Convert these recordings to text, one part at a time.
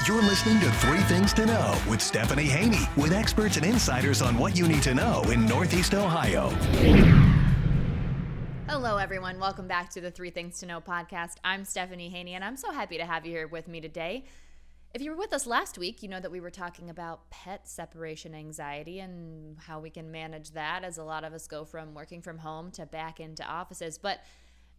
You're listening to Three Things to Know with Stephanie Haney, with experts and insiders on what you need to know in Northeast Ohio. Hello, everyone. Welcome back to the Three Things to Know podcast. I'm Stephanie Haney, and I'm so happy to have you here with me today. If you were with us last week, you know that we were talking about pet separation anxiety and how we can manage that as a lot of us go from working from home to back into offices. But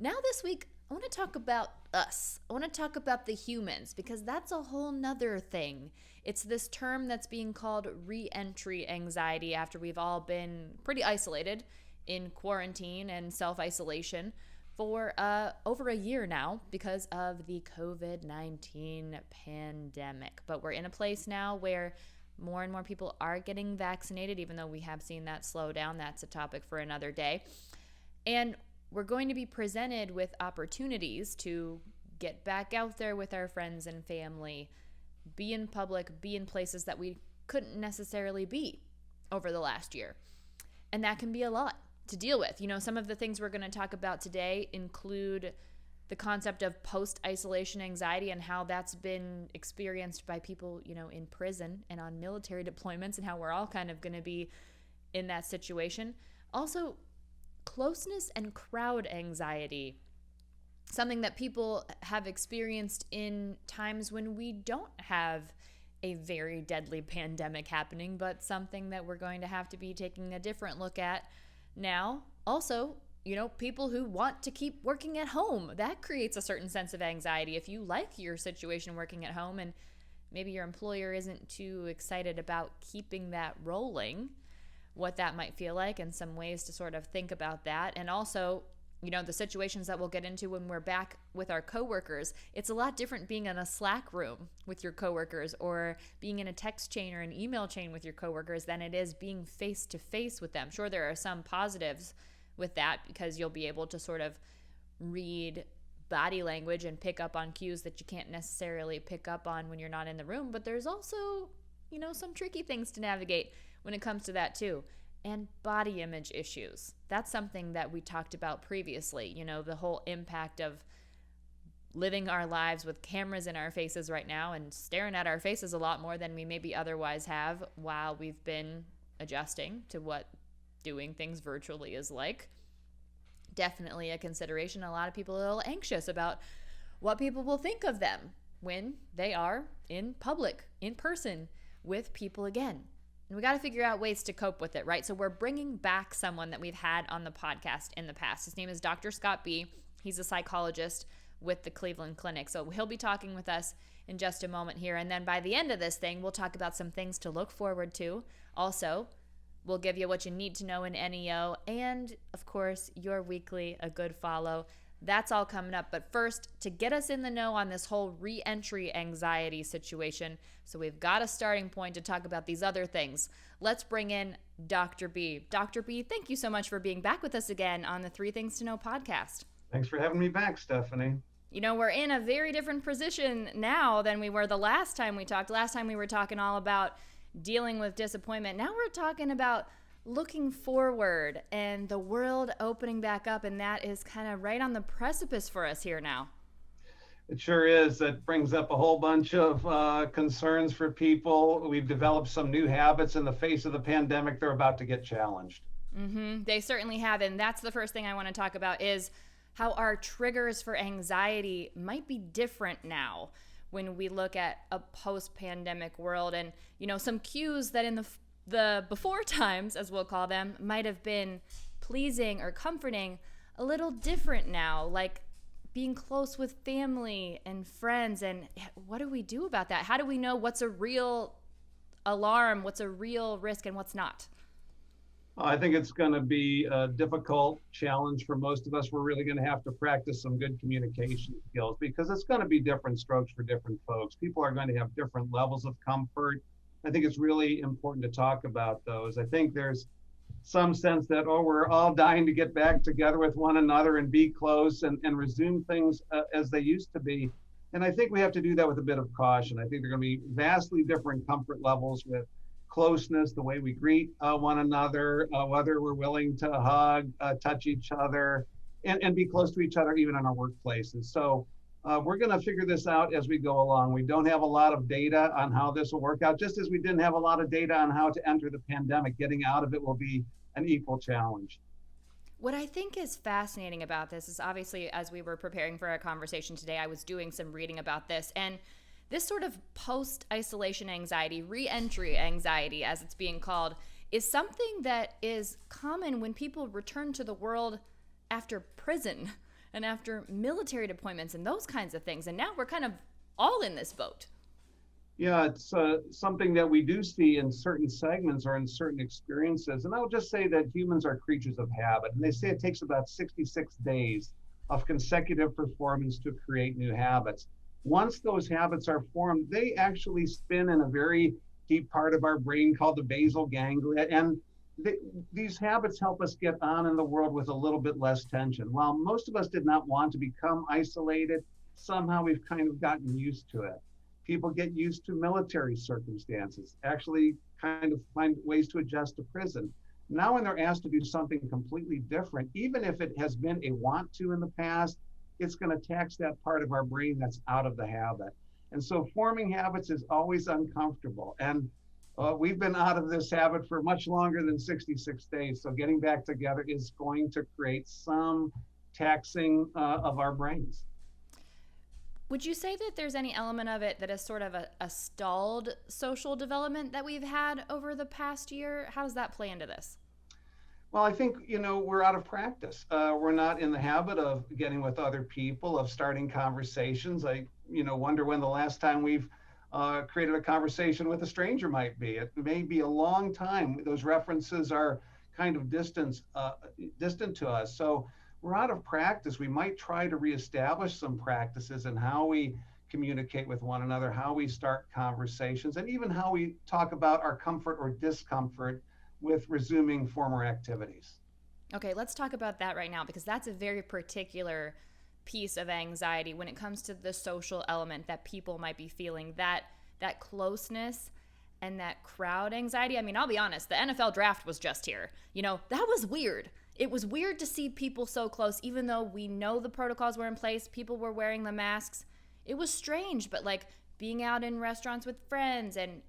now this week, I want to talk about us. I want to talk about the humans, because that's a whole nother thing. It's this term that's being called reentry anxiety after we've all been pretty isolated in quarantine and self-isolation for over a year now because of the COVID-19 pandemic. But we're in a place now where more and more people are getting vaccinated, even though we have seen that slow down. That's a topic for another day. And we're going to be presented with opportunities to get back out there with our friends and family, be in public, be in places that we couldn't necessarily be over the last year. And that can be a lot to deal with. You know, some of the things we're going to talk about today include the concept of post-isolation anxiety and how that's been experienced by people, you know, in prison and on military deployments, and how we're all kind of going to be in that situation. Also, closeness and crowd anxiety, something that people have experienced in times when we don't have a very deadly pandemic happening, but something that we're going to have to be taking a different look at now. Also, you know, people who want to keep working at home, that creates a certain sense of anxiety. If you like your situation working at home and maybe your employer isn't too excited about keeping that rolling, what that might feel like and some ways to sort of think about that. And also, you know, the situations that we'll get into when we're back with our coworkers. It's a lot different being in a Slack room with your coworkers or being in a text chain or an email chain with your coworkers than it is being face to face with them. Sure, there are some positives with that because you'll be able to sort of read body language and pick up on cues that you can't necessarily pick up on when you're not in the room. But there's also, you know, some tricky things to navigate when it comes to that too. And body image issues. That's something that we talked about previously. You know, the whole impact of living our lives with cameras in our faces right now and staring at our faces a lot more than we maybe otherwise have while we've been adjusting to what doing things virtually is like. Definitely a consideration. A lot of people are a little anxious about what people will think of them when they are in public, in person, with people again. And we got to figure out ways to cope with it, right? So we're bringing back someone that we've had on the podcast in the past. His name is Dr. Scott B. He's a psychologist with the Cleveland Clinic. So he'll be talking with us in just a moment here. And then by the end of this thing, we'll talk about some things to look forward to. Also, we'll give you what you need to know in NEO. And, of course, your weekly A Good Follow. That's all coming up. But first, to get us in the know on this whole re-entry anxiety situation, so we've got a starting point to talk about these other things. Let's bring in Dr. B. Dr. B, thank you so much for being back with us again on the Three Things to Know podcast. Thanks for having me back, Stephanie. You know, we're in a very different position now than we were the last time we talked. Last time we were talking all about dealing with disappointment. Now we're talking about looking forward and the world opening back up, and that is kind of right on the precipice for us here now. It sure is. That brings up a whole bunch of concerns for people. We've developed some new habits in the face of the pandemic. They're about to get challenged. They certainly have, and that's the first thing I want to talk about is how our triggers for anxiety might be different now when we look at a post-pandemic world. And, you know, some cues that in the before times, as we'll call them, might have been pleasing or comforting, a little different now, like being close with family and friends. And what do we do about that? How do we know what's a real alarm, what's a real risk, and what's not? I think it's going to be a difficult challenge for most of us. We're really going to have to practice some good communication skills because it's going to be different strokes for different folks. People are going to have different levels of comfort. I think it's really important to talk about those. I think there's some sense that, we're all dying to get back together with one another and be close and resume things as they used to be. And I think we have to do that with a bit of caution. I think there are going to be vastly different comfort levels with closeness, the way we greet one another, whether we're willing to hug, touch each other, and be close to each other, even in our workplaces. So we're going to figure this out as we go along. We don't have a lot of data on how this will work out, just as we didn't have a lot of data on how to enter the pandemic. Getting out of it will be an equal challenge. What I think is fascinating about this is, obviously, as we were preparing for our conversation today, I was doing some reading about this, and this sort of post-isolation anxiety, reentry anxiety, as it's being called, is something that is common when people return to the world after prison and after military deployments and those kinds of things. And now we're kind of all in this boat. Yeah, it's something that we do see in certain segments or in certain experiences. And I would just say that humans are creatures of habit. And they say it takes about 66 days of consecutive performance to create new habits. Once those habits are formed, they actually spin in a very deep part of our brain called the basal ganglia. And these habits help us get on in the world with a little bit less tension. While most of us did not want to become isolated, somehow we've kind of gotten used to it. People get used to military circumstances, actually kind of find ways to adjust to prison. Now, when they're asked to do something completely different, even if it has been a want to in the past, it's going to tax that part of our brain that's out of the habit. And so forming habits is always uncomfortable. And we've been out of this habit for much longer than 66 days. So getting back together is going to create some taxing of our brains. Would you say that there's any element of it that is sort of a stalled social development that we've had over the past year? How does that play into this? Well, I think, we're out of practice. We're not in the habit of getting with other people, of starting conversations. I, wonder when the last time we've created a conversation with a stranger might be. It may be a long time. Those references are kind of distant to us. So we're out of practice. We might try to reestablish some practices in how we communicate with one another, how we start conversations, and even how we talk about our comfort or discomfort with resuming former activities. Okay, let's talk about that right now, because that's a very particular piece of anxiety when it comes to the social element that people might be feeling, that closeness and that crowd anxiety. I mean, I'll be honest, the NFL draft was just here. That was weird. It was weird to see people so close, even though we know the protocols were in place, people were wearing the masks. It was strange, but like being out in restaurants with friends and,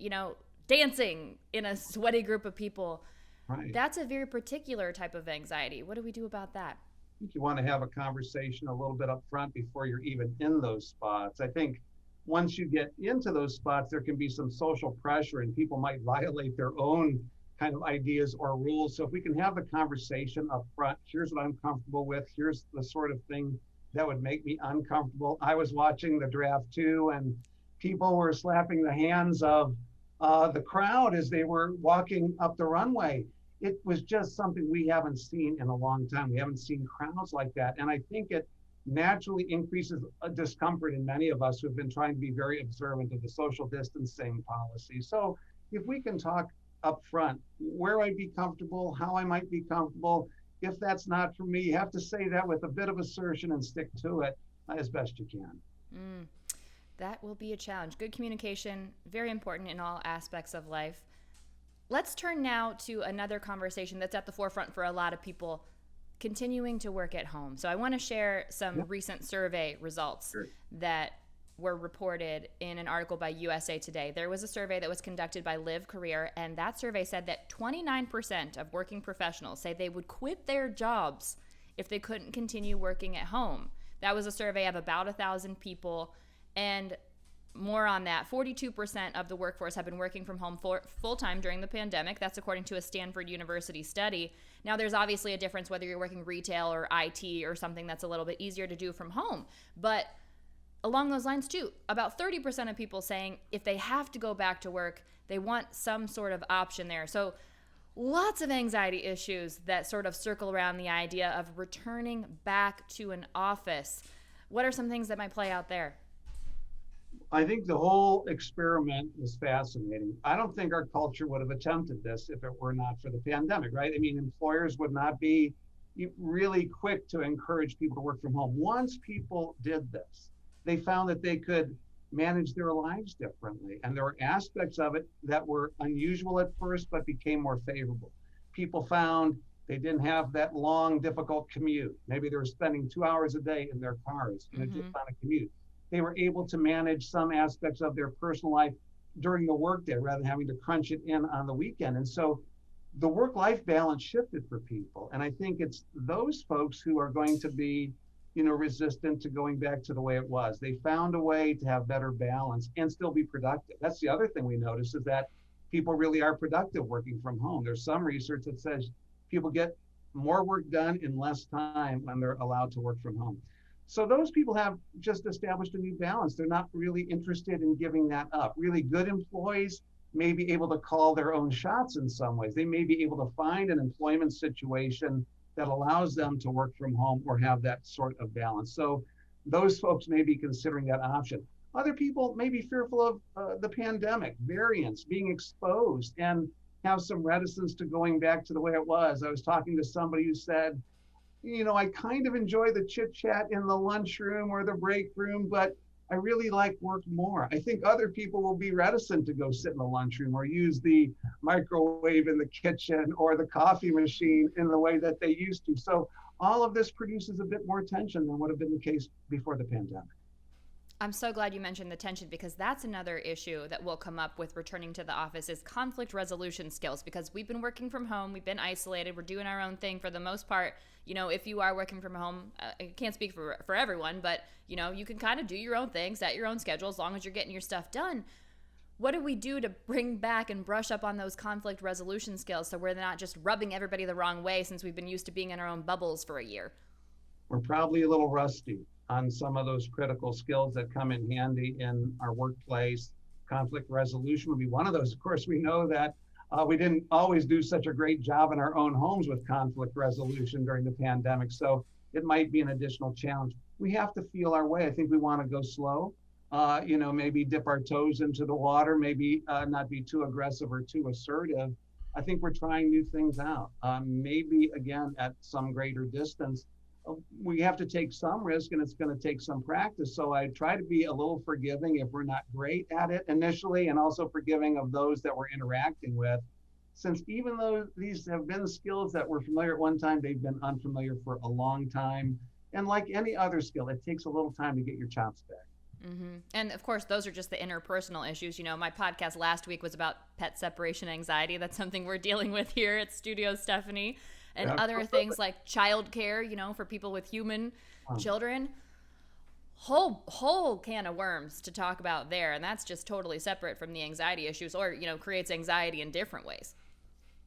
dancing in a sweaty group of people, right. That's a very particular type of anxiety. What do we do about that? I think you want to have a conversation a little bit up front before you're even in those spots. I think once you get into those spots, there can be some social pressure and people might violate their own kind of ideas or rules. So if we can have the conversation up front, here's what I'm comfortable with, here's the sort of thing that would make me uncomfortable. I was watching the draft too, and people were slapping the hands of the crowd as they were walking up the runway. It was just something we haven't seen in a long time. We haven't seen crowds like that. And I think it naturally increases a discomfort in many of us who have been trying to be very observant of the social distancing policy. So if we can talk up front, where I'd be comfortable, how I might be comfortable. If that's not for me, you have to say that with a bit of assertion and stick to it as best you can. That will be a challenge. Good communication, very important in all aspects of life. Let's turn now to another conversation that's at the forefront for a lot of people, continuing to work at home. So I want to share some recent survey results that were reported in an article by USA Today. There was a survey that was conducted by Live Career, and that survey said that 29% of working professionals say they would quit their jobs if they couldn't continue working at home. That was a survey of about 1,000 people, and more on that, 42% of the workforce have been working from home full-time during the pandemic. That's according to a Stanford University study. Now, there's obviously a difference whether you're working retail or IT or something that's a little bit easier to do from home. But along those lines, too, about 30% of people saying if they have to go back to work, they want some sort of option there. So lots of anxiety issues that sort of circle around the idea of returning back to an office. What are some things that might play out there? I think the whole experiment was fascinating. I don't think our culture would have attempted this if it were not for the pandemic, right? I mean, employers would not be really quick to encourage people to work from home. Once people did this, they found that they could manage their lives differently. And there were aspects of it that were unusual at first, but became more favorable. People found they didn't have that long, difficult commute. Maybe they were spending 2 hours a day in their cars, just on a commute. they were able to manage some aspects of their personal life during the workday rather than having to crunch it in on the weekend. And so the work-life balance shifted for people. And I think it's those folks who are going to be, resistant to going back to the way it was. They found a way to have better balance and still be productive. That's the other thing we notice, is that people really are productive working from home. There's some research that says people get more work done in less time when they're allowed to work from home. So those people have just established a new balance. They're not really interested in giving that up. Really good employees may be able to call their own shots in some ways. They may be able to find an employment situation that allows them to work from home or have that sort of balance. So those folks may be considering that option. Other people may be fearful of the pandemic, variants, being exposed, and have some reticence to going back to the way it was. I was talking to somebody who said, I kind of enjoy the chit chat in the lunchroom or the break room, but I really like work more. I think other people will be reticent to go sit in the lunchroom or use the microwave in the kitchen or the coffee machine in the way that they used to. So all of this produces a bit more tension than would have been the case before the pandemic. I'm so glad you mentioned the tension, because that's another issue that will come up with returning to the office is conflict resolution skills, because we've been working from home, we've been isolated, we're doing our own thing for the most part. If you are working from home, I can't speak for everyone, but you can kind of do your own thing, set your own schedule, as long as you're getting your stuff done. What do we do to bring back and brush up on those conflict resolution skills so we're not just rubbing everybody the wrong way since we've been used to being in our own bubbles for a year? We're probably a little rusty on some of those critical skills that come in handy in our workplace. Conflict resolution would be one of those. Of course, we know that we didn't always do such a great job in our own homes with conflict resolution during the pandemic, so it might be an additional challenge. We have to feel our way. I think we want to go slow, maybe dip our toes into the water, maybe not be too aggressive or too assertive. I think we're trying new things out, maybe again at some greater distance. We have to take some risk, and it's going to take some practice. So I try to be a little forgiving if we're not great at it initially, and also forgiving of those that we're interacting with. Since even though these have been skills that were familiar at one time, they've been unfamiliar for a long time. And like any other skill, it takes a little time to get your chops back. Mm-hmm. And of course, those are just the interpersonal issues. My podcast last week was about pet separation anxiety. That's something we're dealing with here at Studio Stephanie. And other things like childcare, for people with human children. Whole can of worms to talk about there. And that's just totally separate from the anxiety issues, or, creates anxiety in different ways.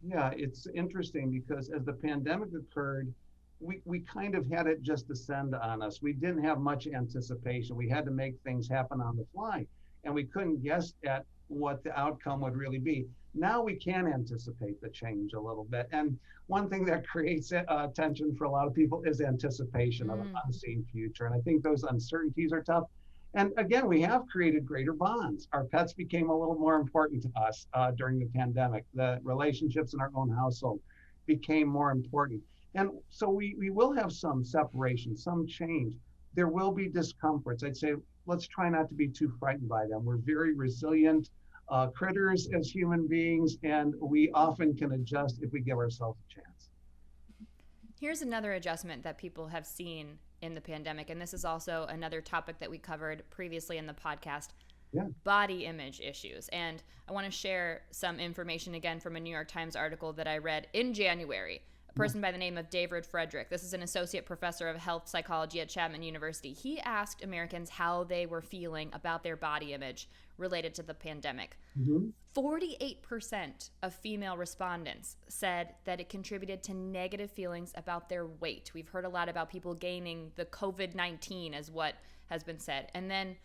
Yeah, it's interesting because as the pandemic occurred, we kind of had it just descend on us. We didn't have much anticipation. We had to make things happen on the fly, and we couldn't guess at what the outcome would really be. Now we can anticipate the change a little bit. And one thing that creates tension for a lot of people is anticipation of an unseen future. And I think those uncertainties are tough. And again, we have created greater bonds. Our pets became a little more important to us during the pandemic. The relationships in our own household became more important. And so we will have some separation, some change. There will be discomforts. I'd say, let's try not to be too frightened by them. We're very resilient critters as human beings, and we often can adjust if we give ourselves a chance. Here's another adjustment that people have seen in the pandemic, and this is also another topic that we covered previously in the podcast. Body image issues. And I want to share some information again from a New York Times article that I read in January. A person by the name of David Frederick. This is an associate professor of health psychology at Chapman University. He asked Americans how they were feeling about their body image related to the pandemic. 48% of female respondents said that it contributed to negative feelings about their weight. We've heard a lot about people gaining the COVID-19 as what has been said. And then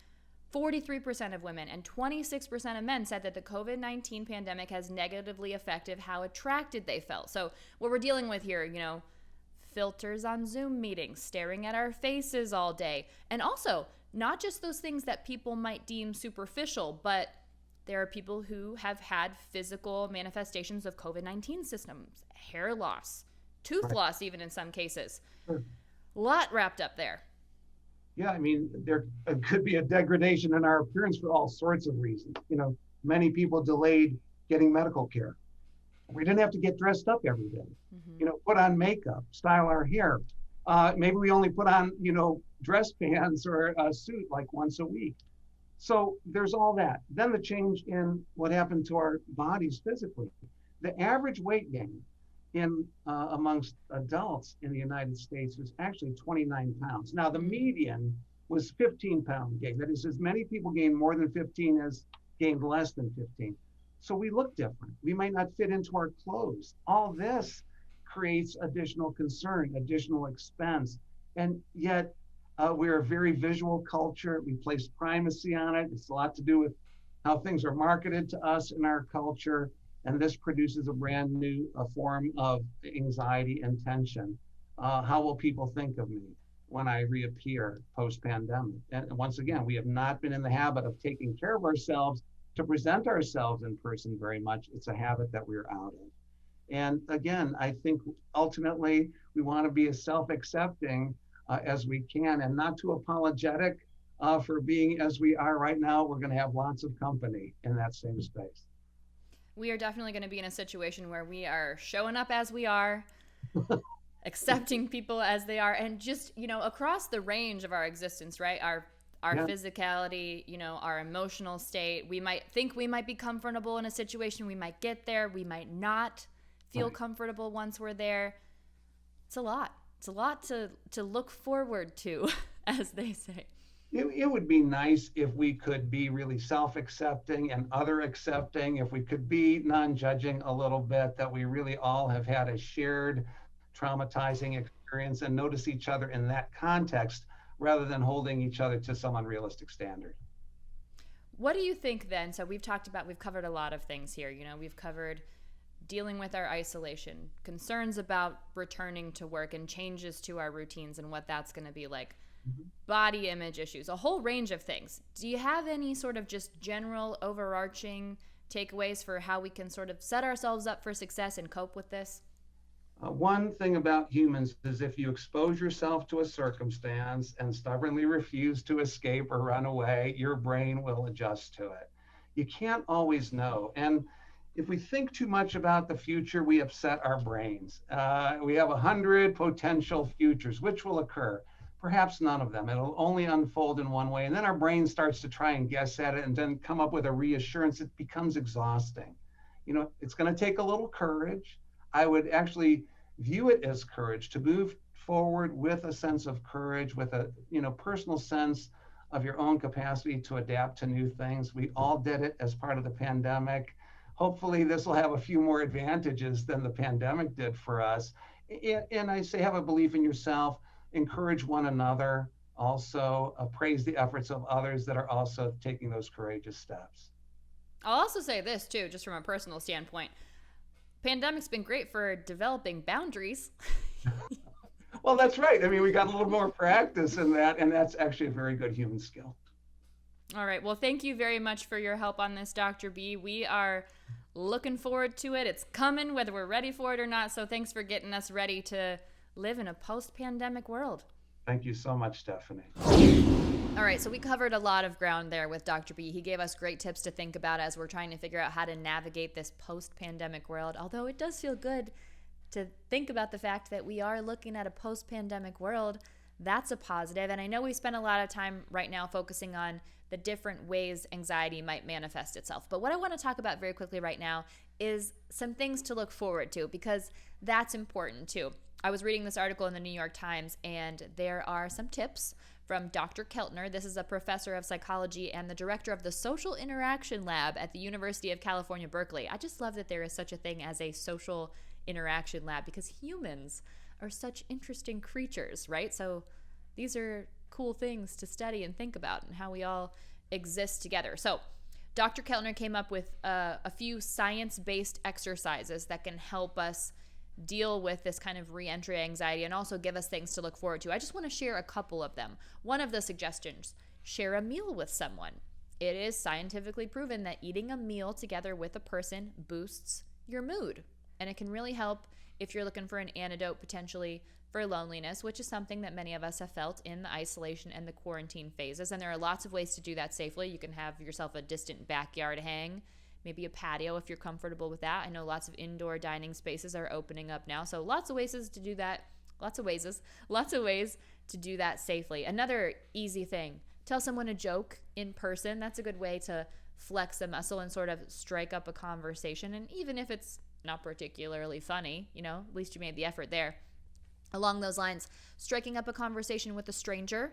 43% of women and 26% of men said that the COVID-19 pandemic has negatively affected how attracted they felt. So what we're dealing with here, filters on Zoom meetings, staring at our faces all day. And also, not just those things that people might deem superficial, but there are people who have had physical manifestations of COVID-19 symptoms, hair loss, tooth loss, even in some cases. A lot wrapped up there. Yeah, I mean, there could be a degradation in our appearance for all sorts of reasons. Many people delayed getting medical care. We didn't have to get dressed up every day. Put on makeup, style our hair. Maybe we only put on, dress pants or a suit like once a week. So there's all that. Then the change in what happened to our bodies physically. The average weight gain in amongst adults in the United States was actually 29 pounds. Now the median was 15-pound gain. That is, as many people gained more than 15 as gained less than 15. So we look different. We might not fit into our clothes. All this creates additional concern, additional expense. And yet we're a very visual culture. We place primacy on it. It's a lot to do with how things are marketed to us in our culture. And this produces a brand new form of anxiety and tension. How will people think of me when I reappear post-pandemic? And once again, we have not been in the habit of taking care of ourselves to present ourselves in person very much. It's a habit that we're out of. And again, I think ultimately we want to be as self-accepting as we can and not too apologetic for being as we are right now. We're going to have lots of company in that same space. We are definitely going to be in a situation where we are showing up as we are, accepting people as they are, and just, across the range of our existence, right? Our physicality, our emotional state. We might think we might be comfortable in a situation. We might get there. We might not feel comfortable once we're there. It's a lot. It's a lot to look forward to, as they say. It would be nice if we could be really self-accepting and other-accepting, if we could be non-judging a little bit, that we really all have had a shared traumatizing experience and notice each other in that context rather than holding each other to some unrealistic standard. What do you think then? So we've covered a lot of things here. We've covered dealing with our isolation, concerns about returning to work and changes to our routines and what that's going to be like. Body image issues, a whole range of things. Do you have any sort of just general overarching takeaways for how we can sort of set ourselves up for success and cope with this? One thing about humans is if you expose yourself to a circumstance and stubbornly refuse to escape or run away, your brain will adjust to it. You can't always know. And if we think too much about the future, we upset our brains. We have 100 potential futures, which will occur. Perhaps none of them. It'll only unfold in one way. And then our brain starts to try and guess at it and then come up with a reassurance. It becomes exhausting. It's going to take a little courage. I would actually view it as courage to move forward with a sense of courage, with a personal sense of your own capacity to adapt to new things. We all did it as part of the pandemic. Hopefully this will have a few more advantages than the pandemic did for us. And I say have a belief in yourself. Encourage one another, also praise the efforts of others that are also taking those courageous steps. I'll also say this too, just from a personal standpoint. Pandemic's been great for developing boundaries. Well, that's right. I mean, we got a little more practice in that, and that's actually a very good human skill. All right. Well, thank you very much for your help on this, Dr. B. We are looking forward to it. It's coming, whether we're ready for it or not. So thanks for getting us ready to live in a post-pandemic world. Thank you so much, Stephanie. All right, so we covered a lot of ground there with Dr. B. He gave us great tips to think about as we're trying to figure out how to navigate this post-pandemic world, although it does feel good to think about the fact that we are looking at a post-pandemic world. That's a positive, and I know we spend a lot of time right now focusing on the different ways anxiety might manifest itself, but what I want to talk about very quickly right now is some things to look forward to, because that's important too. I was reading this article in the New York Times, and there are some tips from Dr. Keltner. This is a professor of psychology and the director of the Social Interaction Lab at the University of California, Berkeley. I just love that there is such a thing as a social interaction lab, because humans are such interesting creatures, right? So these are cool things to study and think about, and how we all exist together. So Dr. Keltner came up with a few science-based exercises that can help us deal with this kind of reentry anxiety and also give us things to look forward to. I just want to share a couple of them. One of the suggestions, share a meal with someone. It is scientifically proven that eating a meal together with a person boosts your mood. And it can really help if you're looking for an antidote potentially for loneliness, which is something that many of us have felt in the isolation and the quarantine phases. And there are lots of ways to do that safely. You can have yourself a distant backyard hang, maybe a patio if you're comfortable with that. I know lots of indoor dining spaces are opening up now. So lots of ways to do that. Lots of ways to do that safely. Another easy thing, tell someone a joke in person. That's a good way to flex a muscle and sort of strike up a conversation. And even if it's not particularly funny, at least you made the effort there. Along those lines, striking up a conversation with a stranger,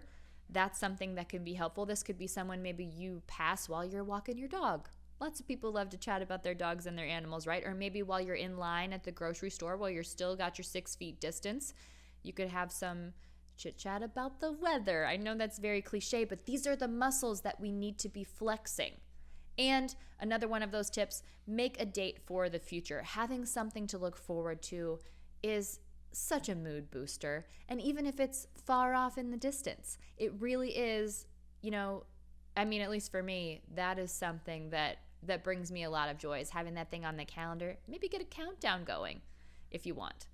that's something that can be helpful. This could be someone maybe you pass while you're walking your dog. Lots of people love to chat about their dogs and their animals, right? Or maybe while you're in line at the grocery store, while you're still got your 6 feet distance, you could have some chit chat about the weather. I know that's very cliche, but these are the muscles that we need to be flexing. And another one of those tips, make a date for the future. Having something to look forward to is such a mood booster. And even if it's far off in the distance, it really is, at least for me, that is something that brings me a lot of joy, is having that thing on the calendar. Maybe get a countdown going if you want.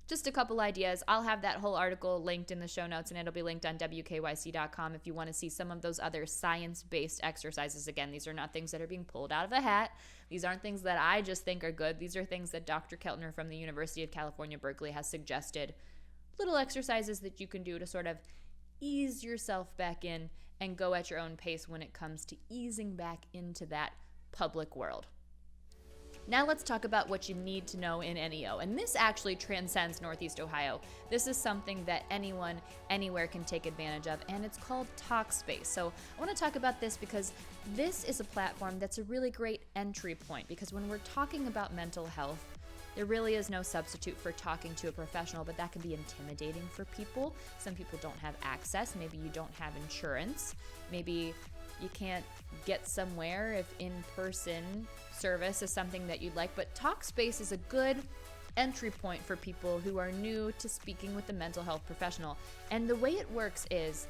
Just a couple ideas. I'll have that whole article linked in the show notes, and it'll be linked on WKYC.com if you want to see some of those other science-based exercises. Again, these are not things that are being pulled out of a hat. These aren't things that I just think are good. These are things that Dr. Keltner from the University of California, Berkeley has suggested. Little exercises that you can do to sort of ease yourself back in and go at your own pace when it comes to easing back into that public world. Now let's talk about what you need to know in NEO. And this actually transcends Northeast Ohio. This is something that anyone, anywhere can take advantage of, and it's called Talkspace. So I want to talk about this because this is a platform that's a really great entry point, because when we're talking about mental health, there really is no substitute for talking to a professional, but that can be intimidating for people. Some people don't have access. Maybe you don't have insurance. Maybe you can't get somewhere if in-person service is something that you'd like. But Talkspace is a good entry point for people who are new to speaking with a mental health professional. And the way it works is,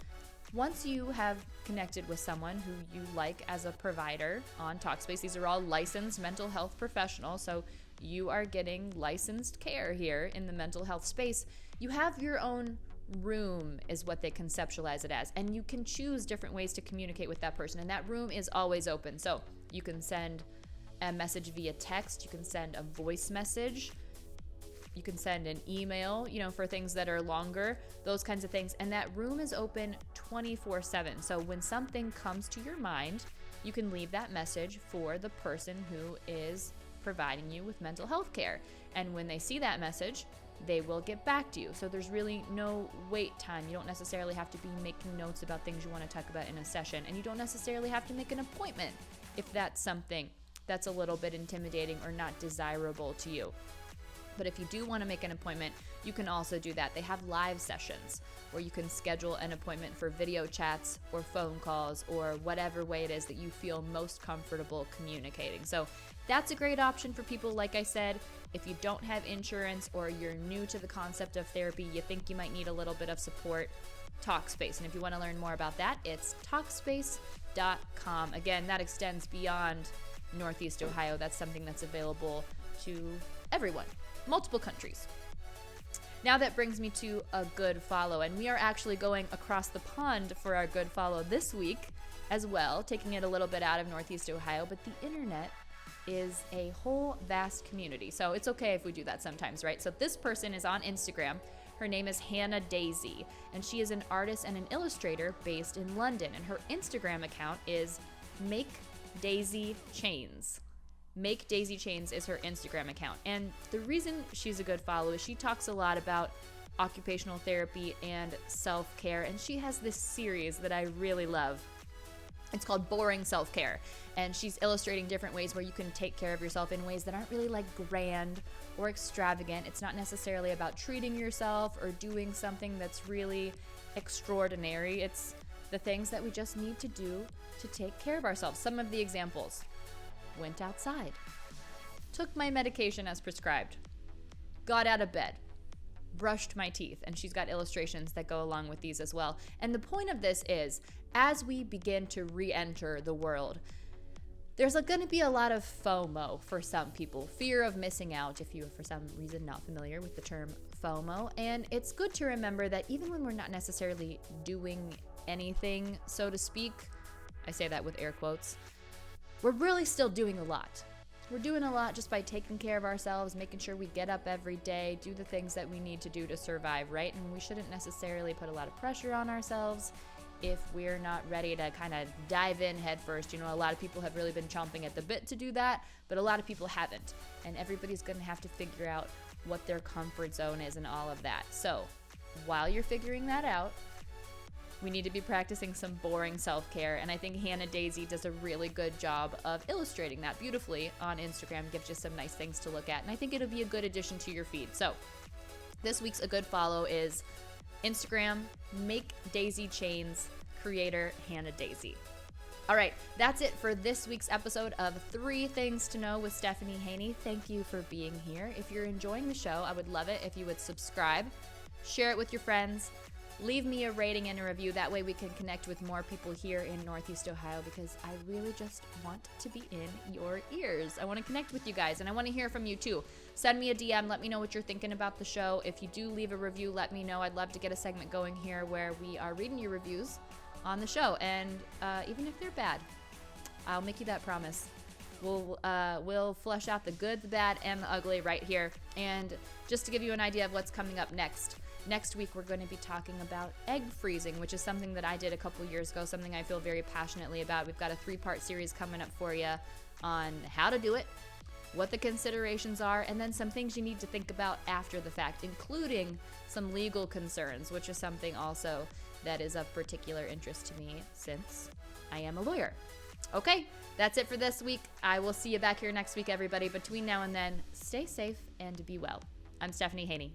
once you have connected with someone who you like as a provider on Talkspace, these are all licensed mental health professionals, so you are getting licensed care here in the mental health space. You have your own room, is what they conceptualize it as, and you can choose different ways to communicate with that person, and that room is always open. So you can send a message via text, you can send a voice message, you can send an email, for things that are longer, those kinds of things. And that room is open 24/7. So when something comes to your mind, you can leave that message for the person who is providing you with mental health care. And when they see that message, they will get back to you. So there's really no wait time. You don't necessarily have to be making notes about things you want to talk about in a session. And you don't necessarily have to make an appointment if that's something that's a little bit intimidating or not desirable to you. But if you do want to make an appointment, you can also do that. They have live sessions where you can schedule an appointment for video chats or phone calls or whatever way it is that you feel most comfortable communicating. So that's a great option for people, like I said, if you don't have insurance or you're new to the concept of therapy, you think you might need a little bit of support, Talkspace. And if you want to learn more about that, it's Talkspace.com. Again, that extends beyond Northeast Ohio. That's something that's available to everyone, multiple countries. Now that brings me to a good follow, and we are actually going across the pond for our good follow this week as well, taking it a little bit out of Northeast Ohio, but the internet is a whole vast community. So it's okay if we do that sometimes, right? So this person is on Instagram. Her name is Hannah Daisy, and she is an artist and an illustrator based in London. And her Instagram account is Make Daisy Chains. Make Daisy Chains is her Instagram account. And the reason she's a good follow is she talks a lot about occupational therapy and self-care. And she has this series that I really love. It's called Boring Self-Care. And she's illustrating different ways where you can take care of yourself in ways that aren't really like grand or extravagant. It's not necessarily about treating yourself or doing something that's really extraordinary. It's the things that we just need to do to take care of ourselves. Some of the examples: went outside, took my medication as prescribed, got out of bed, brushed my teeth. And she's got illustrations that go along with these as well. And the point of this is, as we begin to re-enter the world, there's going to be a lot of FOMO for some people, fear of missing out, if you're for some reason not familiar with the term FOMO. And it's good to remember that even when we're not necessarily doing anything, so to speak, I say that with air quotes, we're really still doing a lot. we're doing a lot just by taking care of ourselves, making sure we get up every day, do the things that we need to do to survive, right? And we shouldn't necessarily put a lot of pressure on ourselves if we're not ready to kind of dive in head first. You know, a lot of people have really been chomping at the bit to do that, but a lot of people haven't. And everybody's going to have to figure out what their comfort zone is and all of that. So while you're figuring that out, we need to be practicing some boring self-care, and I think Hannah Daisy does a really good job of illustrating that beautifully on Instagram, gives you some nice things to look at, and I think it'll be a good addition to your feed. So this week's a good follow is Instagram, Make Daisy Chains, creator Hannah Daisy. All right, that's it for this week's episode of 3 Things to Know with Stephanie Haney. Thank you for being here. If you're enjoying the show, I would love it if you would subscribe, share it with your friends, leave me a rating and a review. That way we can connect with more people here in Northeast Ohio, because I really just want to be in your ears. I want to connect with you guys, and I want to hear from you too. Send me a DM. Let me know what you're thinking about the show. If you do leave a review, let me know. I'd love to get a segment going here where we are reading your reviews on the show. And even if they're bad, I'll make you that promise. We'll flesh out the good, the bad, and the ugly right here. And just to give you an idea of what's coming up next week, we're going to be talking about egg freezing, which is something that I did a couple years ago, something I feel very passionately about. We've got a 3-part series coming up for you on how to do it, what the considerations are, and then some things you need to think about after the fact, including some legal concerns, which is something also that is of particular interest to me since I am a lawyer. Okay, that's it for this week. I will see you back here next week, everybody. Between now and then, stay safe and be well. I'm Stephanie Haney.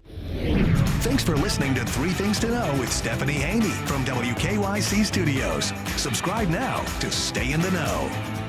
Thanks for listening to 3 Things to Know with Stephanie Haney from WKYC Studios. Subscribe now to stay in the know.